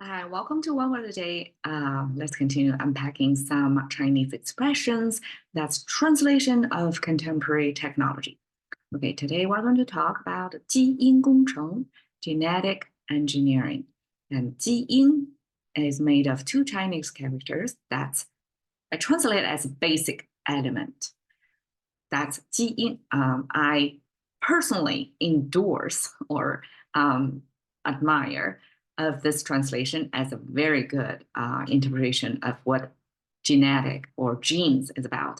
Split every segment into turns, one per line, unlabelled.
Hi, welcome to One Word a Day. Let's continue unpacking some Chinese expressions. That's translation of contemporary technology. Okay, today we're going to talk about 基因工程, genetic engineering. And 基因is made of two Chinese characters. That's translated as basic element. That's 基因. I personally endorse or admire of this translation as a very good interpretation of what genetic or genes is about.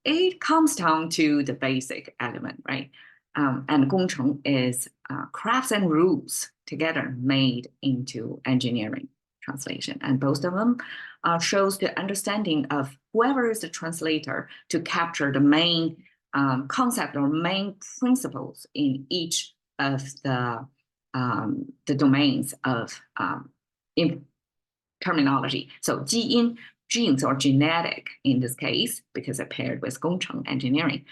It comes down to the basic element, right? And 工程 is crafts and rules together made into engineering translation. And both of them shows the understanding of whoever is the translator to capture the main concept or main principles in each of the domains of terminology. So 基因, genes or genetic in this case, because it paired with 工程 engineering.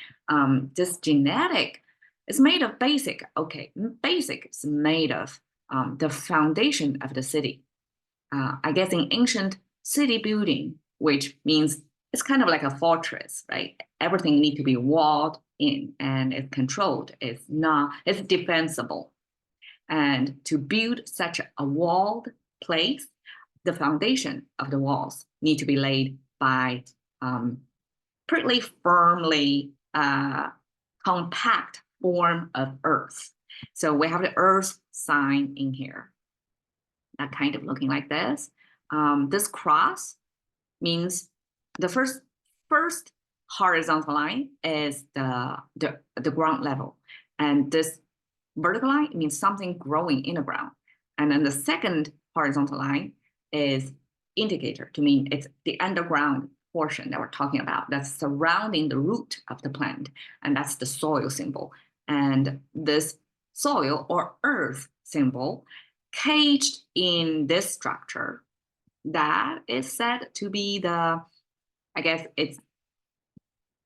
This genetic is made of basic. Okay, basic is made of the foundation of the city. I guess in ancient city building, which means it's kind of like a fortress, right? Everything needs to be walled in and it's controlled. It's defensible. And to build such a walled place, the foundation of the walls need to be laid by pretty firmly compact form of earth. So we have the earth sign in here, that kind of looking like this. This cross means the first horizontal line is the ground level, and this vertical line means something growing in the ground. And then the second horizontal line is indicator to mean it's the underground portion that we're talking about that's surrounding the root of the plant. And that's the soil symbol. And this soil or earth symbol caged in this structure that is said to be it's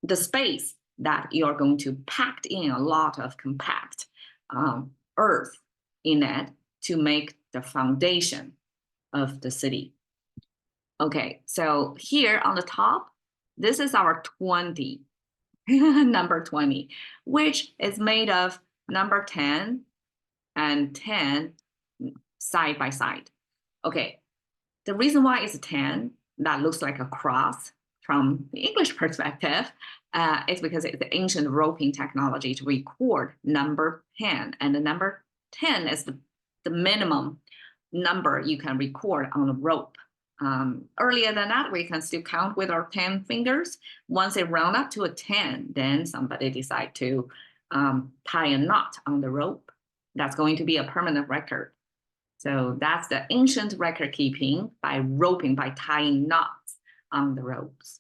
the space that you're going to pack in a lot of compact earth in it to make the foundation of the city. Okay, so here on the top, this is our 20, number 20, which is made of number 10 and 10 side by side. Okay, the reason why it's 10, that looks like a cross from the English perspective, is because it's the ancient roping technology to record number 10. And the number 10 is the minimum number you can record on a rope. Earlier than that, we can still count with our 10 fingers. Once it round up to a 10, then somebody decide to tie a knot on the rope. That's going to be a permanent record. So that's the ancient record keeping by roping, by tying knots on the ropes.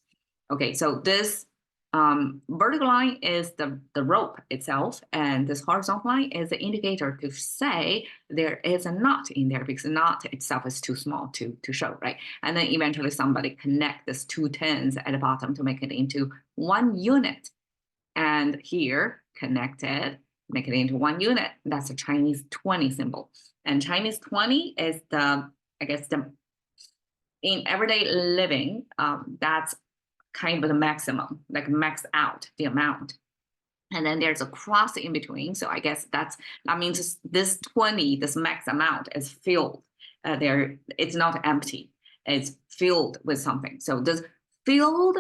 Okay, so this vertical line is the rope itself, and this horizontal line is the indicator to say there is a knot in there, because the knot itself is too small to show, right? And then eventually somebody connect these two tens at the bottom to make it into one unit. And here, connected, make it into one unit. That's a Chinese 20 symbol. And Chinese 20 is in everyday living, that's kind of the maximum, like max out the amount. And then there's a cross in between. So I guess that means this 20, this max amount is filled. It's not empty. It's filled with something. So this filled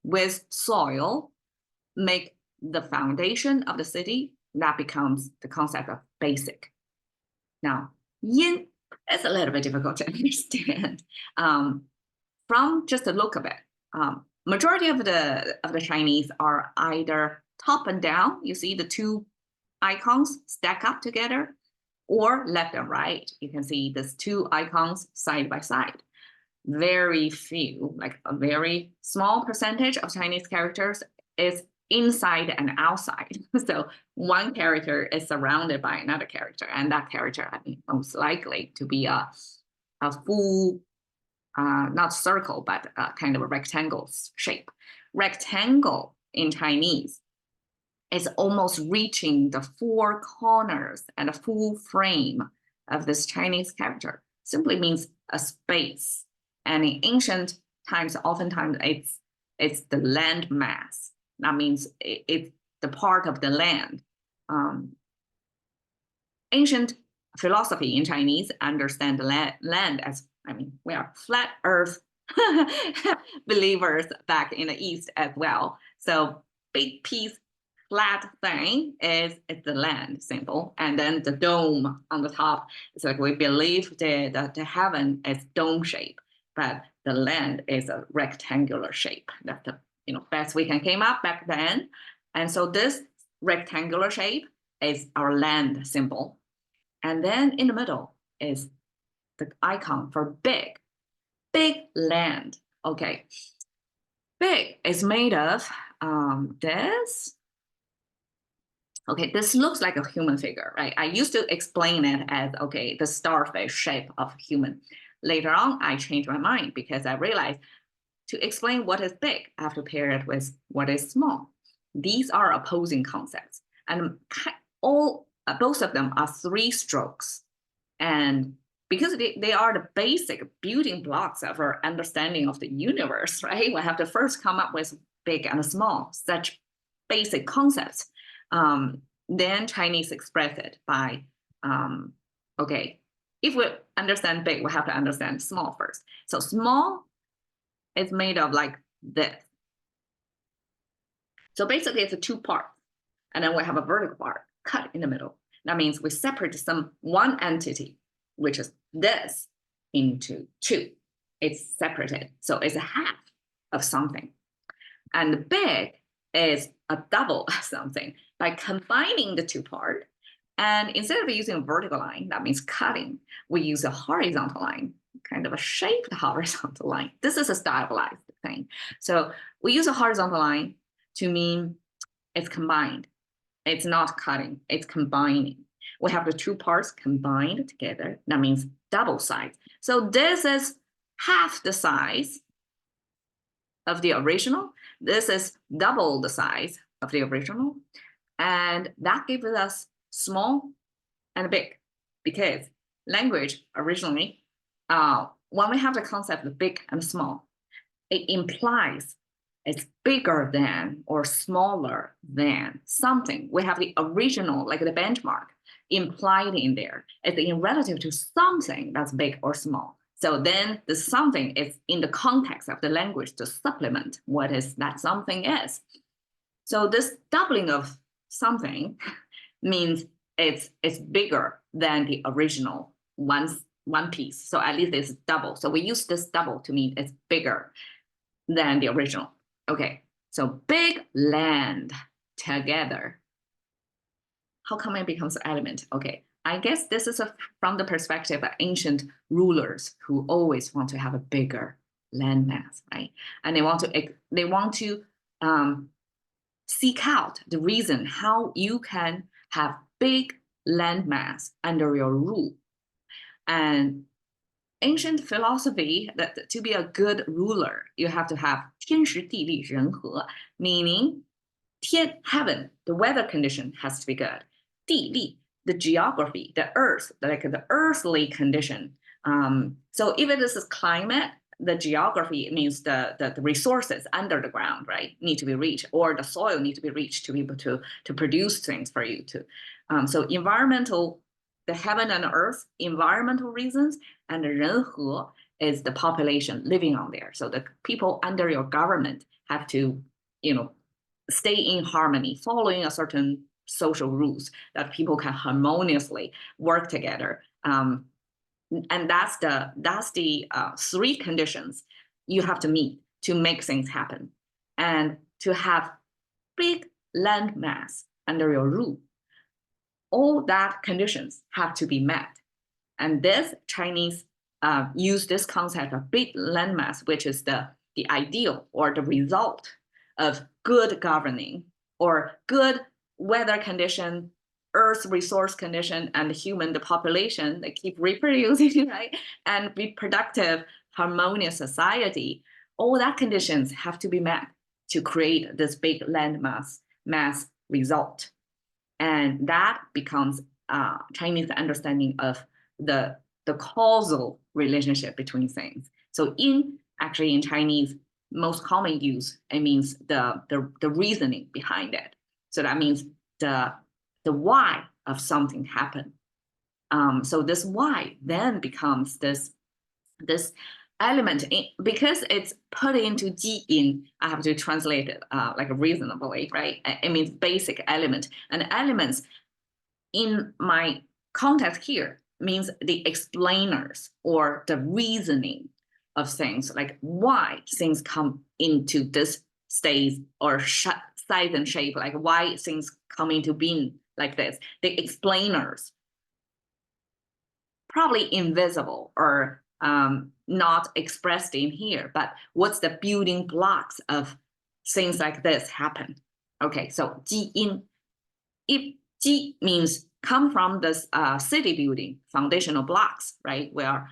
with soil make the foundation of the city. That becomes the concept of basic. Now, yin is a little bit difficult to understand. From just the look of it, majority of the Chinese are either top and down. You see the two icons stack up together, or left and right. You can see these two icons side by side. Very few, like a very small percentage of Chinese characters is inside and outside. So one character is surrounded by another character, and that character, most likely to be a full, not circle, but kind of a rectangle shape. Rectangle in Chinese is almost reaching the four corners and a full frame of this Chinese character simply means a space. And in ancient times, oftentimes it's the land mass. That means it's the part of the land. Ancient philosophy in Chinese understand the land as, we are flat earth believers back in the East as well. So big piece, flat thing is the land symbol. And then the dome on the top, it's like we believe the heaven is dome shape, but the land is a rectangular shape. That's the best we can came up back then. And so this rectangular shape is our land symbol. And then in the middle is the icon for big land. Okay, big is made of this. Okay, this looks like a human figure, right? I used to explain it as, okay, the starfish shape of human. Later on, I changed my mind because I realized to explain what is big, I have to pair it with what is small. These are opposing concepts. And both of them are 3 strokes. And because they are the basic building blocks of our understanding of the universe, right? We have to first come up with big and small, such basic concepts. Then Chinese express it by, okay, if we understand big, we have to understand small first. So small is made of like this. So basically it's a 2 parts. And then we have a vertical part cut in the middle. That means we separate one entity, which is this, into 2. It's separated. So it's a half of something. And the big is a double of something by combining the 2 parts. And instead of using a vertical line, that means cutting, we use a horizontal line, kind of a shaped horizontal line. This is a stylized thing. So we use a horizontal line to mean it's combined. It's not cutting, it's combining. We have the 2 parts combined together. That means double size. So this is half the size of the original. This is double the size of the original. And that gives us small and big, because language originally, when we have the concept of big and small, it implies it's bigger than or smaller than something. We have the original, like the benchmark, implied in there. It's in relative to something that's big or small. So then the something is in the context of the language to supplement what is that something is. So this doubling of something means it's bigger than the original one piece. So at least it's double. So we use this double to mean it's bigger than the original. Okay, so big land together. How come it becomes an element? Okay, I guess this is from the perspective of ancient rulers who always want to have a bigger landmass, right? And they want to seek out the reason how you can have big landmass under your rule. And ancient philosophy that to be a good ruler, you have to have 天时地利人和, meaning heaven, the weather condition has to be good. 地利, the geography, the earth, like the earthly condition. So if it is climate, the geography means the resources under the ground, right, need to be reached, or the soil need to be reached to be able to produce things for you to. So environmental, the heaven and earth, environmental reasons, and 人和 is the population living on there. So the people under your government have to, stay in harmony, following a certain social rules that people can harmoniously work together. And that's the 3 conditions you have to meet to make things happen. And to have big land mass under your rule, all that conditions have to be met. And this Chinese use this concept of big landmass, which is the ideal or the result of good governing or good weather condition, earth resource condition, and the population that keep reproducing, right? And be productive, harmonious society. All that conditions have to be met to create this big landmass result. And that becomes Chinese understanding of the causal relationship between things. So actually in Chinese, most common use, it means the reasoning behind it. So that means the why of something happened. So this why then becomes this element because it's put into jiyin. I have to translate it like reasonably, right? It means basic element, and elements in my context here means the explainers or the reasoning of things, like why things come into this state or size and shape, like why things come into being like this. The explainers, probably invisible or not expressed in here, but what's the building blocks of things like this happen? Okay, so jiyin, if ji means come from this city building, foundational blocks, right? Where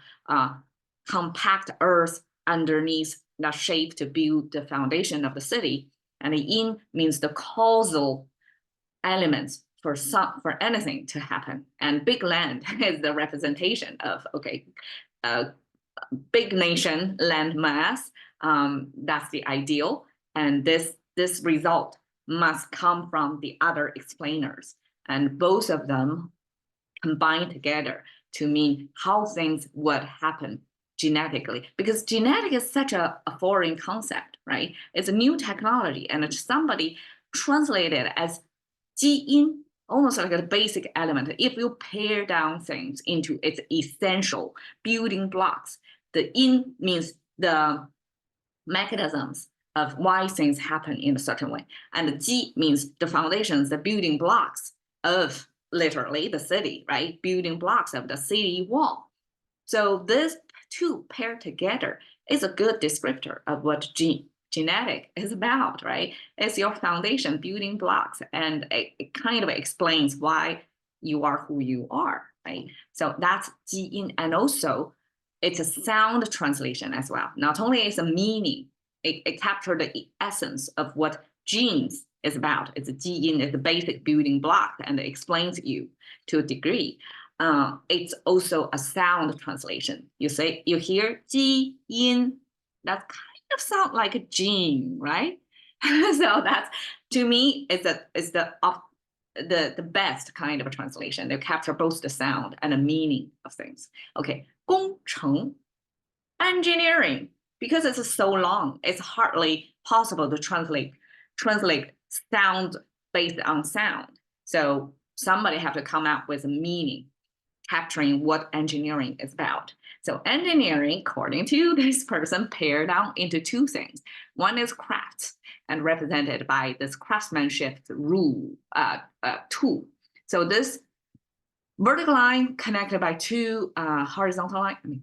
compact earth underneath the shape to build the foundation of the city. And the yin means the causal elements for anything to happen. And big land is the representation of, okay, big nation, land mass, that's the ideal. And this result must come from the other explainers. And both of them combine together to mean how things would happen genetically. Because genetic is such a foreign concept, right? It's a new technology, and somebody translated as 基因, almost like a basic element. If you pare down things into its essential building blocks, the yin means the mechanisms of why things happen in a certain way. And the ji means the foundations, the building blocks of literally the city, right? Building blocks of the city wall. So this two paired together is a good descriptor of what genetic is about, right? It's your foundation, building blocks, and it kind of explains why you are who you are, right? So that's 基因, and also it's a sound translation as well. Not only is a meaning, it captures the essence of what genes is about. It's a 基因, it's a basic building block, and it explains you to a degree. It's also a sound translation. You hear 基因, that's kind of sound like a gene, right? So that's, to me, it's the best kind of a translation. They capture both the sound and the meaning of things. Okay, 工程, engineering, because it's so long, it's hardly possible to translate sound based on sound. So somebody have to come up with a meaning, capturing what engineering is about. So engineering, according to this person, pared down into two things. One is craft, and represented by this craftsmanship rule tool. So this vertical line connected by two horizontal lines.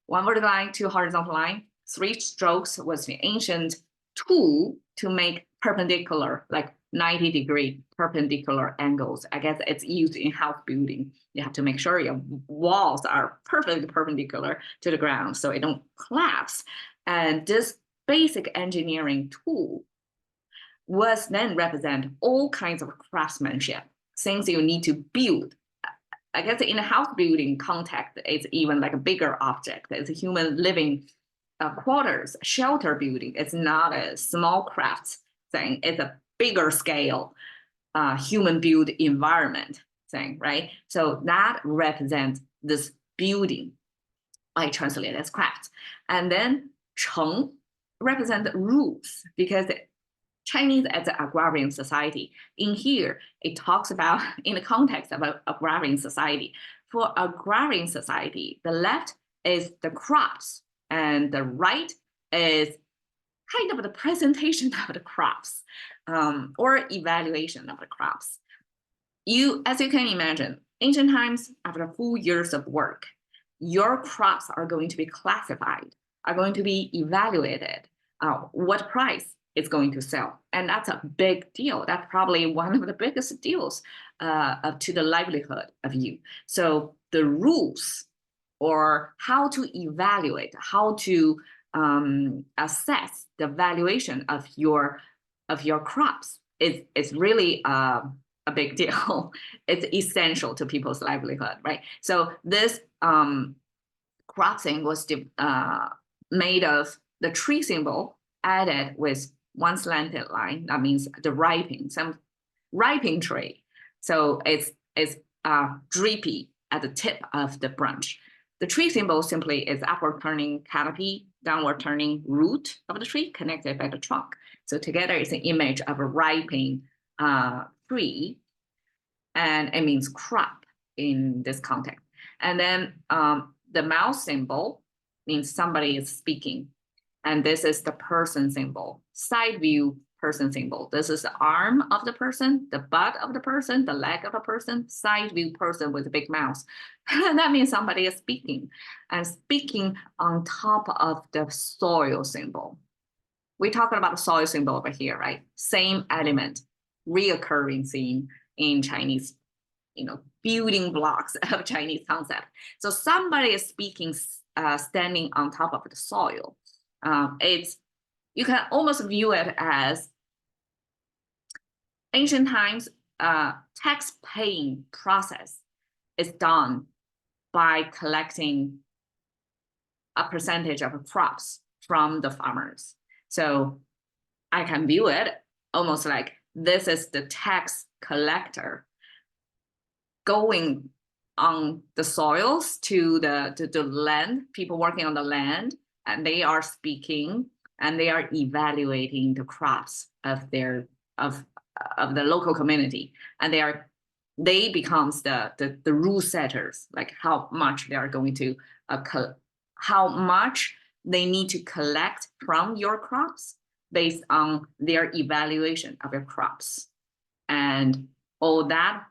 One vertical line, two horizontal line, 3 strokes was the ancient tool to make perpendicular, like 90-degree perpendicular angles. I guess it's used in house building. You have to make sure your walls are perfectly perpendicular to the ground so it don't collapse. And this basic engineering tool was then represent all kinds of craftsmanship, things you need to build. I guess in a house building context, it's even like a bigger object. It's a human living quarters, shelter building. It's not a small craft thing. It's a bigger scale human built environment thing, right? So that represents this building. I translate as craft. And then 城 represent rules, because Chinese as an agrarian society. In here, it talks about, in the context of an agrarian society. For agrarian society, the left is the crops, and the right is kind of the presentation of the crops, or evaluation of the crops. As you can imagine, ancient times, after a full years of work, your crops are going to be classified, are going to be evaluated, what price it's going to sell. And that's a big deal. That's probably one of the biggest deals to the livelihood of you. So the rules, or how to evaluate, how to assess the valuation of your crops is really a a big deal. It's essential to people's livelihood, right? So this crossing was made of the tree symbol added with one slanted line. That means the some ripening tree. So it's drippy at the tip of the branch. The tree symbol simply is upward turning canopy, downward turning root of the tree connected by the trunk. So together it's an image of a ripening tree, and it means crop in this context. And then the mouth symbol means somebody is speaking. And this is the person symbol, side view person symbol. This is the arm of the person, the butt of the person, the leg of a person, side view person with a big mouth. That means somebody is speaking, and speaking on top of the soil symbol. We're talking about the soil symbol over here, right? Same element, reoccurring theme in Chinese, building blocks of Chinese concept. So somebody is speaking, standing on top of the soil. You can almost view it as ancient times, tax paying process is done by collecting a percentage of crops from the farmers. So I can view it almost like this is the tax collector going on the soils to the land, people working on the land, and they are speaking and they are evaluating the crops of the local community, and they becomes the rule setters, like how much they are going to how much they need to collect from your crops based on their evaluation of your crops. And all that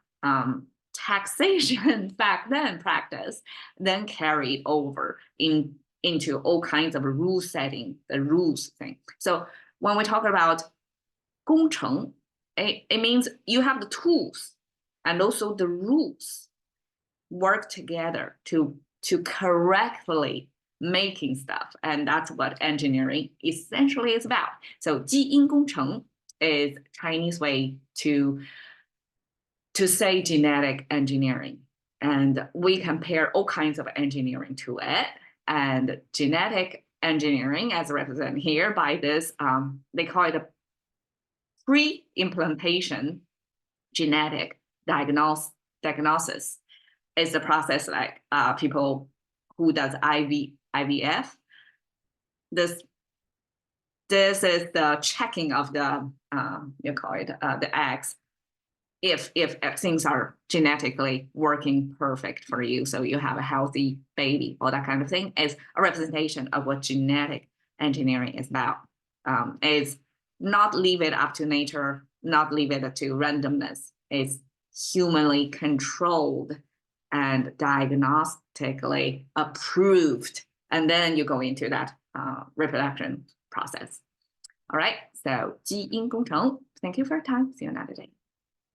taxation back then practice then carried over into all kinds of rule setting, the rules thing. So when we talk about 工程, it means you have the tools and also the rules work together to correctly making stuff. And that's what engineering essentially is about. So 基因工程 is Chinese way to say genetic engineering. And we compare all kinds of engineering to it. And genetic engineering, as represented here by this, they call it a pre-implantation genetic diagnosis. Is the process like people who does IVF. This is the checking of the the eggs, if things are genetically working perfect for you, so you have a healthy baby, all that kind of thing, is a representation of what genetic engineering is about. It's not leave it up to nature, not leave it to randomness. It's humanly controlled and diagnostically approved. And then you go into that reproduction process. All right, so 基因工程. Thank you for your time. See you another day.